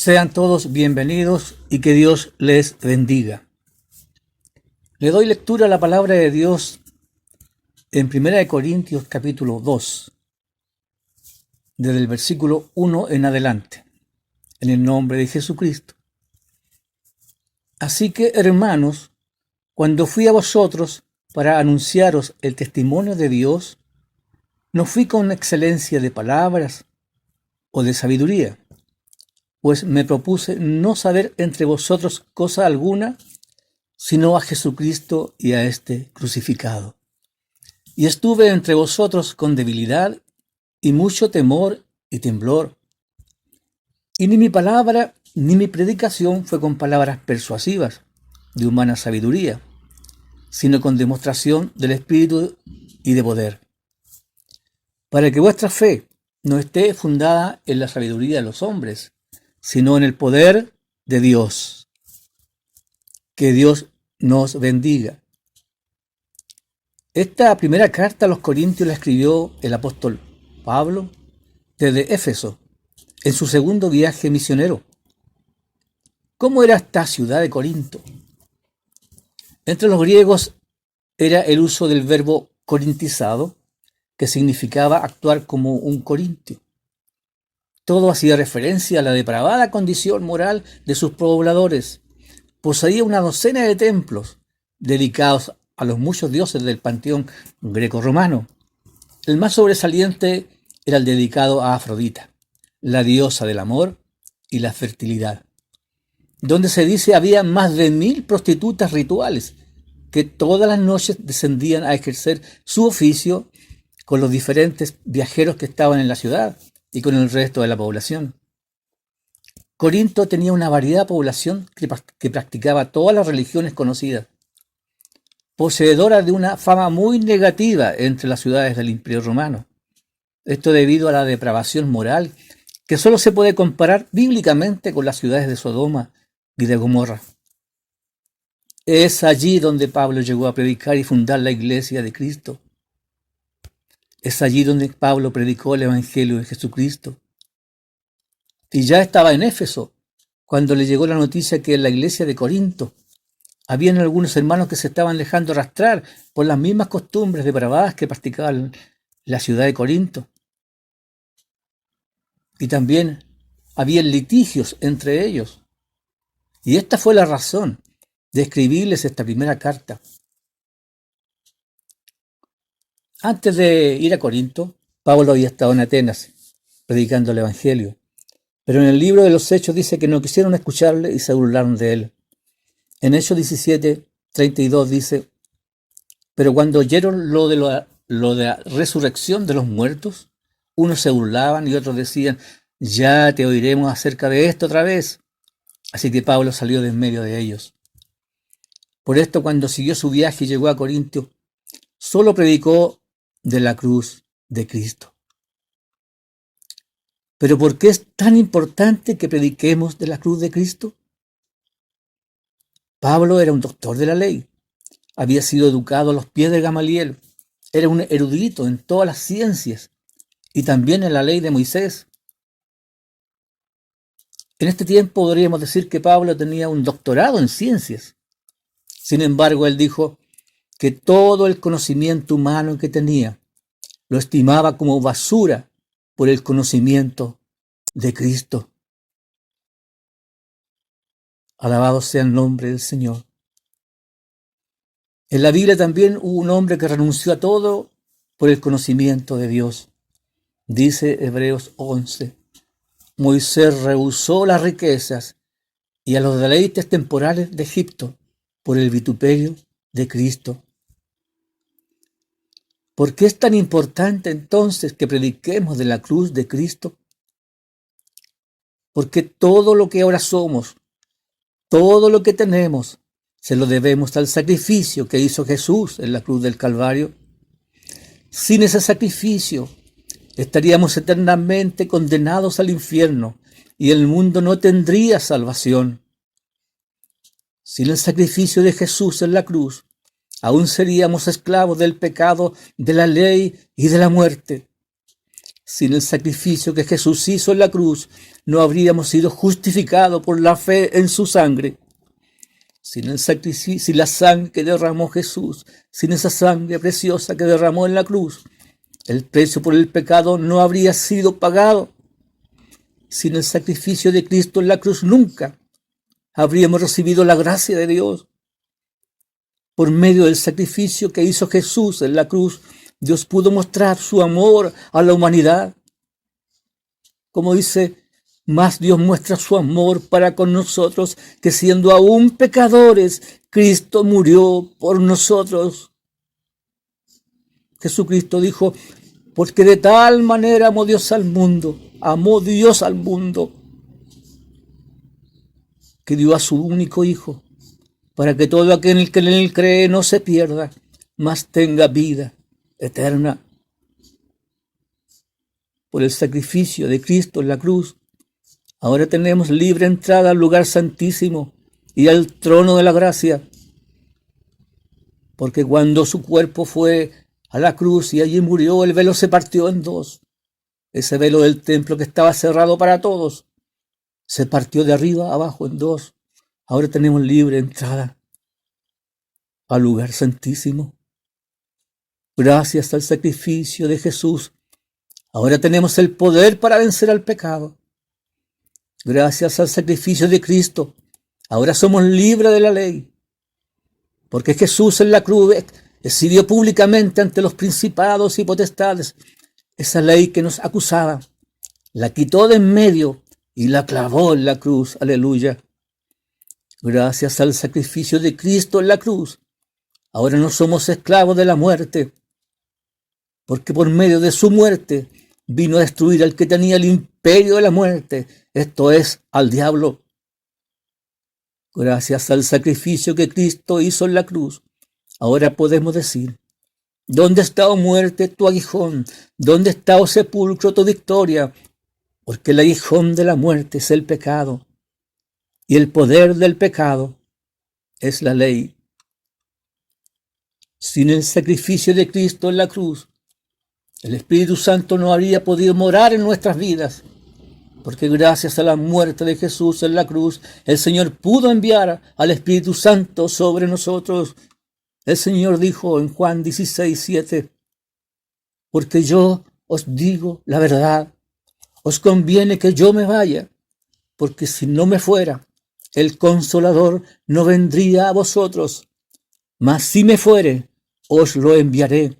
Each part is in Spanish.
Sean todos bienvenidos y que Dios les bendiga. Le doy lectura a la palabra de Dios en 1 Corintios capítulo 2, desde el versículo 1 en adelante, en el nombre de Jesucristo. Así que, hermanos, cuando fui a vosotros para anunciaros el testimonio de Dios, no fui con excelencia de palabras o de sabiduría, pues me propuse no saber entre vosotros cosa alguna, sino a Jesucristo y a este crucificado. Y estuve entre vosotros con debilidad y mucho temor y temblor. Y ni mi palabra ni mi predicación fue con palabras persuasivas de humana sabiduría, sino con demostración del Espíritu y de poder, para que vuestra fe no esté fundada en la sabiduría de los hombres, sino en el poder de Dios. Que Dios nos bendiga. Esta primera carta a los Corintios la escribió el apóstol Pablo desde Éfeso, en su segundo viaje misionero. ¿Cómo era esta ciudad de Corinto? Entre los griegos era el uso del verbo corintizado, que significaba actuar como un corintio. Todo hacía referencia a la depravada condición moral de sus pobladores. Poseía una docena de templos dedicados a los muchos dioses del panteón greco-romano. El más sobresaliente era el dedicado a Afrodita, la diosa del amor y la fertilidad, donde se dice había más de 1000 prostitutas rituales que todas las noches descendían a ejercer su oficio con los diferentes viajeros que estaban en la ciudad y con el resto de la población. Corinto tenía una variada población que practicaba todas las religiones conocidas, poseedora de una fama muy negativa entre las ciudades del Imperio Romano. Esto debido a la depravación moral que solo se puede comparar bíblicamente con las ciudades de Sodoma y de Gomorra. Es allí donde Pablo llegó a predicar y fundar la iglesia de Cristo. Es allí donde Pablo predicó el Evangelio de Jesucristo. Y ya estaba en Éfeso cuando le llegó la noticia que en la iglesia de Corinto habían algunos hermanos que se estaban dejando arrastrar por las mismas costumbres depravadas que practicaban la ciudad de Corinto. Y también habían litigios entre ellos. Y esta fue la razón de escribirles esta primera carta. Antes de ir a Corinto, Pablo había estado en Atenas predicando el Evangelio. Pero en el libro de los Hechos dice que no quisieron escucharle y se burlaron de él. En Hechos 17:32 dice: pero cuando oyeron lo de la resurrección de los muertos, unos se burlaban y otros decían: ya te oiremos acerca de esto otra vez. Así que Pablo salió de en medio de ellos. Por esto, cuando siguió su viaje y llegó a Corinto, solo predicó de la cruz de Cristo. ¿Pero por qué es tan importante que prediquemos de la cruz de Cristo? Pablo era un doctor de la ley. Había sido educado a los pies de Gamaliel. Era un erudito en todas las ciencias y también en la ley de Moisés. En este tiempo podríamos decir que Pablo tenía un doctorado en ciencias. Sin embargo, él dijo que todo el conocimiento humano que tenía lo estimaba como basura por el conocimiento de Cristo. Alabado sea el nombre del Señor. En la Biblia también hubo un hombre que renunció a todo por el conocimiento de Dios. Dice Hebreos 11: Moisés rehusó las riquezas y a los deleites temporales de Egipto por el vituperio de Cristo. ¿Por qué es tan importante entonces que prediquemos de la cruz de Cristo? Porque todo lo que ahora somos, todo lo que tenemos, se lo debemos al sacrificio que hizo Jesús en la cruz del Calvario. Sin ese sacrificio, estaríamos eternamente condenados al infierno y el mundo no tendría salvación. Sin el sacrificio de Jesús en la cruz, aún seríamos esclavos del pecado, de la ley y de la muerte. Sin el sacrificio que Jesús hizo en la cruz, no habríamos sido justificados por la fe en su sangre. Sin el sacrificio, sin la sangre que derramó Jesús, sin esa sangre preciosa que derramó en la cruz, el precio por el pecado no habría sido pagado. Sin el sacrificio de Cristo en la cruz, nunca habríamos recibido la gracia de Dios. Por medio del sacrificio que hizo Jesús en la cruz, Dios pudo mostrar su amor a la humanidad. Como dice, más Dios muestra su amor para con nosotros, que siendo aún pecadores, Cristo murió por nosotros. Jesucristo dijo, porque de tal manera amó Dios al mundo, que dio a su único Hijo, para que todo aquel que en él cree no se pierda, mas tenga vida eterna. Por el sacrificio de Cristo en la cruz, ahora tenemos libre entrada al lugar santísimo y al trono de la gracia. Porque cuando su cuerpo fue a la cruz y allí murió, el velo se partió en dos. Ese velo del templo que estaba cerrado para todos se partió de arriba a abajo en dos. Ahora tenemos libre entrada al lugar santísimo. Gracias al sacrificio de Jesús, ahora tenemos el poder para vencer al pecado. Gracias al sacrificio de Cristo, ahora somos libres de la ley. Porque Jesús en la cruz exhibió públicamente ante los principados y potestades esa ley que nos acusaba. La quitó de en medio y la clavó en la cruz. Aleluya. Gracias al sacrificio de Cristo en la cruz, ahora no somos esclavos de la muerte. Porque por medio de su muerte vino a destruir al que tenía el imperio de la muerte, esto es, al diablo. Gracias al sacrificio que Cristo hizo en la cruz, ahora podemos decir, ¿dónde está, oh muerte, tu aguijón? ¿Dónde está, oh sepulcro, tu victoria? Porque el aguijón de la muerte es el pecado, y el poder del pecado es la ley. Sin el sacrificio de Cristo en la cruz, el Espíritu Santo no habría podido morar en nuestras vidas, porque gracias a la muerte de Jesús en la cruz, el Señor pudo enviar al Espíritu Santo sobre nosotros. El Señor dijo en Juan 16:7, porque yo os digo la verdad, os conviene que yo me vaya, porque si no me fuera, el Consolador no vendría a vosotros, mas si me fuere, os lo enviaré.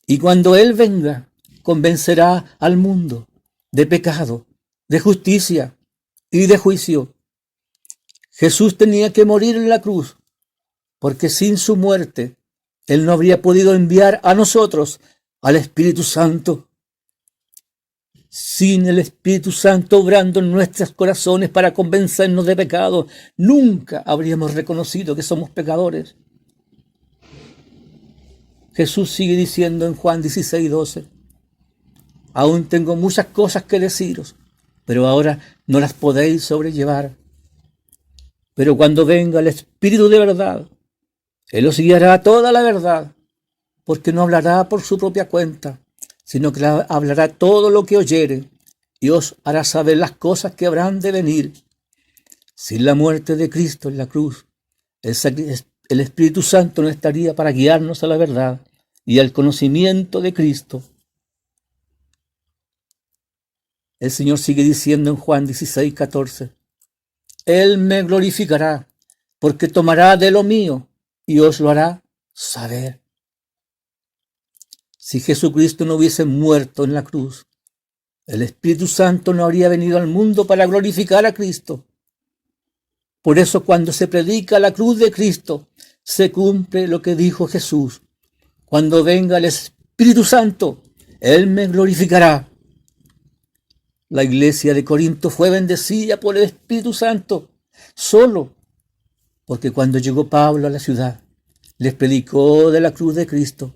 Y cuando Él venga, convencerá al mundo de pecado, de justicia y de juicio. Jesús tenía que morir en la cruz, porque sin su muerte, Él no habría podido enviar a nosotros al Espíritu Santo. Sin el Espíritu Santo obrando en nuestros corazones para convencernos de pecado, nunca habríamos reconocido que somos pecadores. Jesús sigue diciendo en Juan 16:12, aún tengo muchas cosas que deciros, pero ahora no las podéis sobrellevar. Pero cuando venga el Espíritu de verdad, Él os guiará a toda la verdad, porque no hablará por su propia cuenta, sino que hablará todo lo que oyere, y os hará saber las cosas que habrán de venir. Sin la muerte de Cristo en la cruz, el Espíritu Santo no estaría para guiarnos a la verdad y al conocimiento de Cristo. El Señor sigue diciendo en Juan 16:14, Él me glorificará, porque tomará de lo mío y os lo hará saber. Si Jesucristo no hubiese muerto en la cruz, el Espíritu Santo no habría venido al mundo para glorificar a Cristo. Por eso cuando se predica la cruz de Cristo, se cumple lo que dijo Jesús. Cuando venga el Espíritu Santo, Él me glorificará. La iglesia de Corinto fue bendecida por el Espíritu Santo, solo porque cuando llegó Pablo a la ciudad, les predicó de la cruz de Cristo.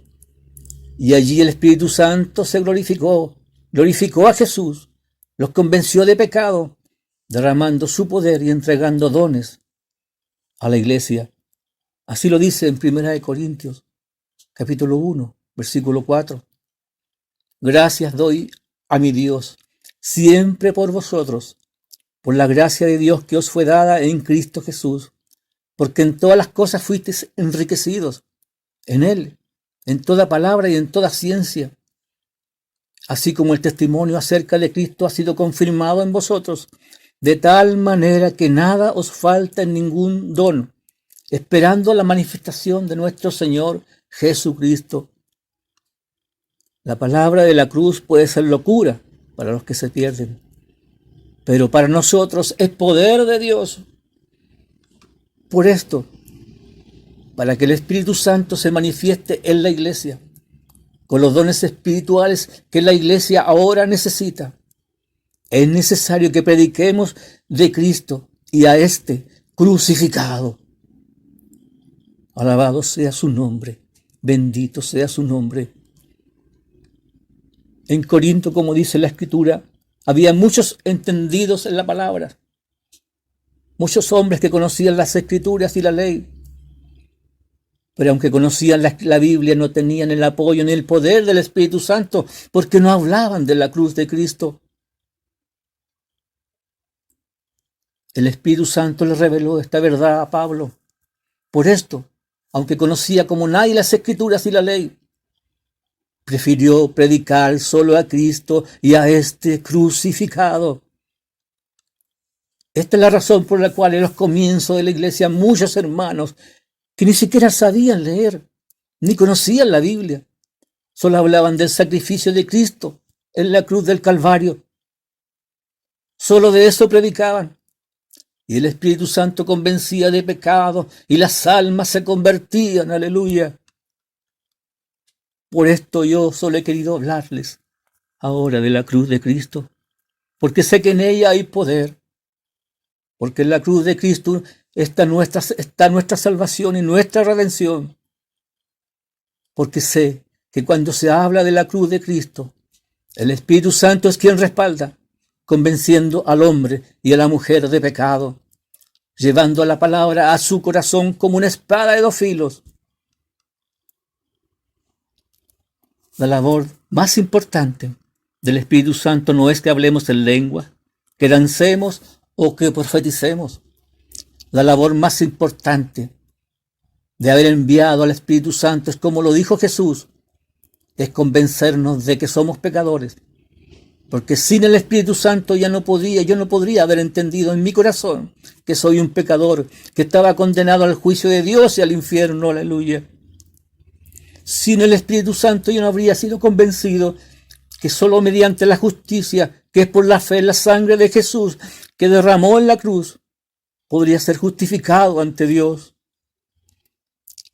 Y allí el Espíritu Santo se glorificó a Jesús, los convenció de pecado, derramando su poder y entregando dones a la iglesia. Así lo dice en 1 Corintios, capítulo 1, versículo 4. Gracias doy a mi Dios, siempre por vosotros, por la gracia de Dios que os fue dada en Cristo Jesús, porque en todas las cosas fuisteis enriquecidos, en Él, en toda palabra y en toda ciencia, así como el testimonio acerca de Cristo ha sido confirmado en vosotros, de tal manera que nada os falta en ningún don, esperando la manifestación de nuestro Señor Jesucristo. La palabra de la cruz puede ser locura para los que se pierden, pero para nosotros es poder de Dios. Por esto, para que el Espíritu Santo se manifieste en la iglesia, con los dones espirituales que la iglesia ahora necesita, es necesario que prediquemos de Cristo y a este crucificado. Alabado sea su nombre, bendito sea su nombre. En Corinto, como dice la Escritura, había muchos entendidos en la palabra, muchos hombres que conocían las Escrituras y la ley, pero aunque conocían la Biblia, no tenían el apoyo ni el poder del Espíritu Santo, porque no hablaban de la cruz de Cristo. El Espíritu Santo le reveló esta verdad a Pablo. Por esto, aunque conocía como nadie las Escrituras y la ley, prefirió predicar solo a Cristo y a este crucificado. Esta es la razón por la cual en los comienzos de la iglesia muchos hermanos que ni siquiera sabían leer, ni conocían la Biblia, solo hablaban del sacrificio de Cristo en la cruz del Calvario. Solo de eso predicaban. Y el Espíritu Santo convencía de pecado y las almas se convertían. Aleluya. Por esto yo solo he querido hablarles ahora de la cruz de Cristo, porque sé que en ella hay poder, porque en la cruz de Cristo está nuestra salvación y nuestra redención, porque sé que cuando se habla de la cruz de Cristo, el Espíritu Santo es quien respalda, convenciendo al hombre y a la mujer de pecado, llevando a la palabra a su corazón como una espada de 2 filos. La labor más importante del Espíritu Santo no es que hablemos en lengua, que dancemos o que profeticemos. La labor más importante de haber enviado al Espíritu Santo es, como lo dijo Jesús, es convencernos de que somos pecadores. Porque sin el Espíritu Santo yo no podría haber entendido en mi corazón que soy un pecador, que estaba condenado al juicio de Dios y al infierno. Aleluya. Sin el Espíritu Santo yo no habría sido convencido que solo mediante la justicia, que es por la fe en la sangre de Jesús, que derramó en la cruz, podría ser justificado ante Dios.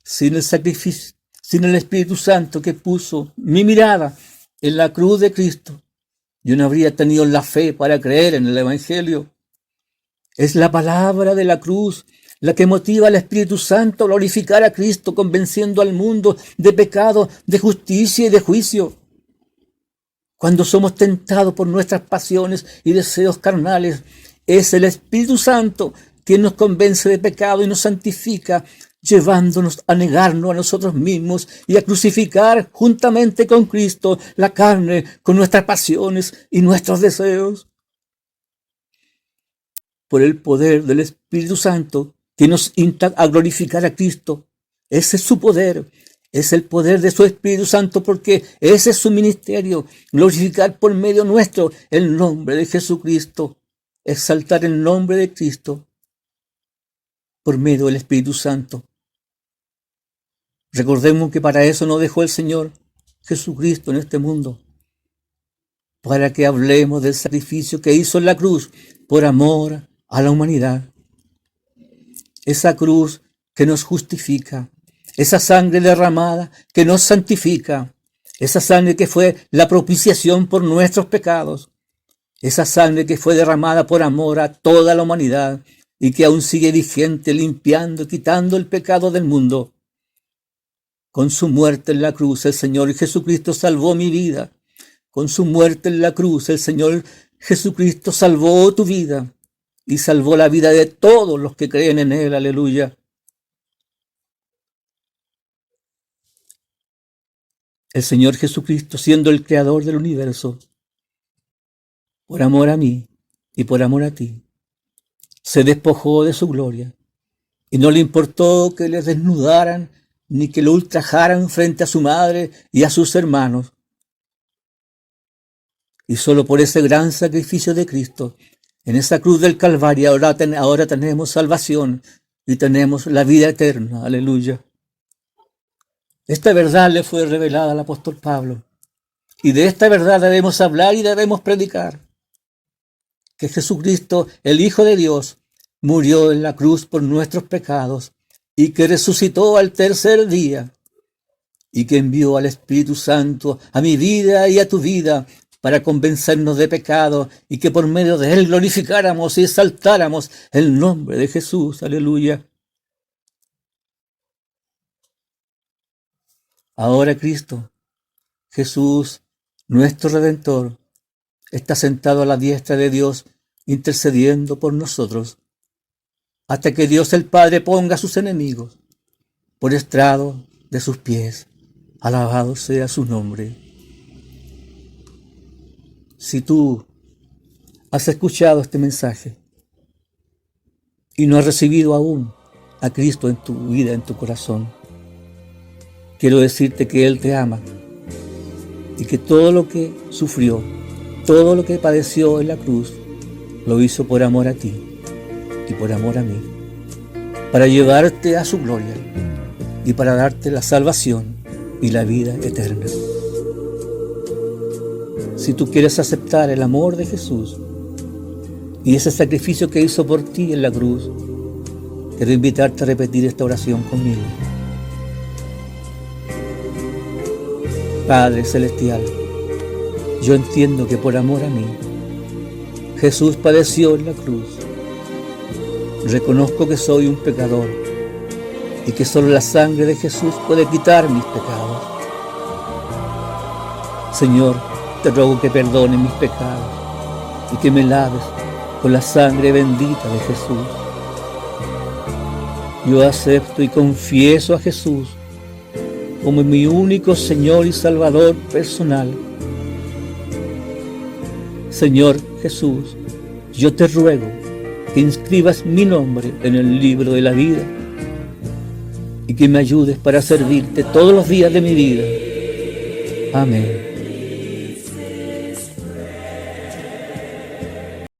Sin el sacrificio, sin el Espíritu Santo que puso mi mirada en la cruz de Cristo, yo no habría tenido la fe para creer en el Evangelio. Es la palabra de la cruz la que motiva al Espíritu Santo a glorificar a Cristo, convenciendo al mundo de pecado, de justicia y de juicio. Cuando somos tentados por nuestras pasiones y deseos carnales, es el Espíritu Santo quien nos convence de pecado y nos santifica, llevándonos a negarnos a nosotros mismos y a crucificar juntamente con Cristo la carne con nuestras pasiones y nuestros deseos. Por el poder del Espíritu Santo que nos insta a glorificar a Cristo. Ese es su poder, es el poder de su Espíritu Santo, porque ese es su ministerio, glorificar por medio nuestro el nombre de Jesucristo, exaltar el nombre de Cristo por medio del Espíritu Santo. Recordemos que para eso nos dejó el Señor Jesucristo en este mundo, para que hablemos del sacrificio que hizo en la cruz por amor a la humanidad. Esa cruz que nos justifica, esa sangre derramada que nos santifica, esa sangre que fue la propiciación por nuestros pecados, esa sangre que fue derramada por amor a toda la humanidad y que aún sigue vigente, limpiando, quitando el pecado del mundo. Con su muerte en la cruz, el Señor Jesucristo salvó mi vida. Con su muerte en la cruz, el Señor Jesucristo salvó tu vida y salvó la vida de todos los que creen en Él. Aleluya. El Señor Jesucristo, siendo el creador del universo, por amor a mí y por amor a ti, se despojó de su gloria y no le importó que le desnudaran ni que lo ultrajaran frente a su madre y a sus hermanos. Y solo por ese gran sacrificio de Cristo, en esa cruz del Calvario, ahora tenemos salvación y tenemos la vida eterna. Aleluya. Esta verdad le fue revelada al apóstol Pablo. Y de esta verdad debemos hablar y debemos predicar. Que Jesucristo, el Hijo de Dios, murió en la cruz por nuestros pecados y que resucitó al tercer día y que envió al Espíritu Santo a mi vida y a tu vida para convencernos de pecado y que por medio de él glorificáramos y exaltáramos el nombre de Jesús. Aleluya. Ahora Cristo, Jesús, nuestro Redentor, está sentado a la diestra de Dios intercediendo por nosotros hasta que Dios el Padre ponga a sus enemigos por estrado de sus pies. Alabado sea su nombre. Si tú has escuchado este mensaje y no has recibido aún a Cristo en tu vida, en tu corazón, quiero decirte que Él te ama y que todo lo que sufrió, todo lo que padeció en la cruz, lo hizo por amor a ti y por amor a mí, para llevarte a su gloria y para darte la salvación y la vida eterna. Si tú quieres aceptar el amor de Jesús y ese sacrificio que hizo por ti en la cruz, quiero invitarte a repetir esta oración conmigo. Padre Celestial, yo entiendo que por amor a mí, Jesús padeció en la cruz. Reconozco que soy un pecador y que solo la sangre de Jesús puede quitar mis pecados. Señor, te ruego que perdones mis pecados y que me laves con la sangre bendita de Jesús. Yo acepto y confieso a Jesús como mi único Señor y Salvador personal. Señor Jesús, yo te ruego que inscribas mi nombre en el libro de la vida y que me ayudes para servirte todos los días de mi vida. Amén.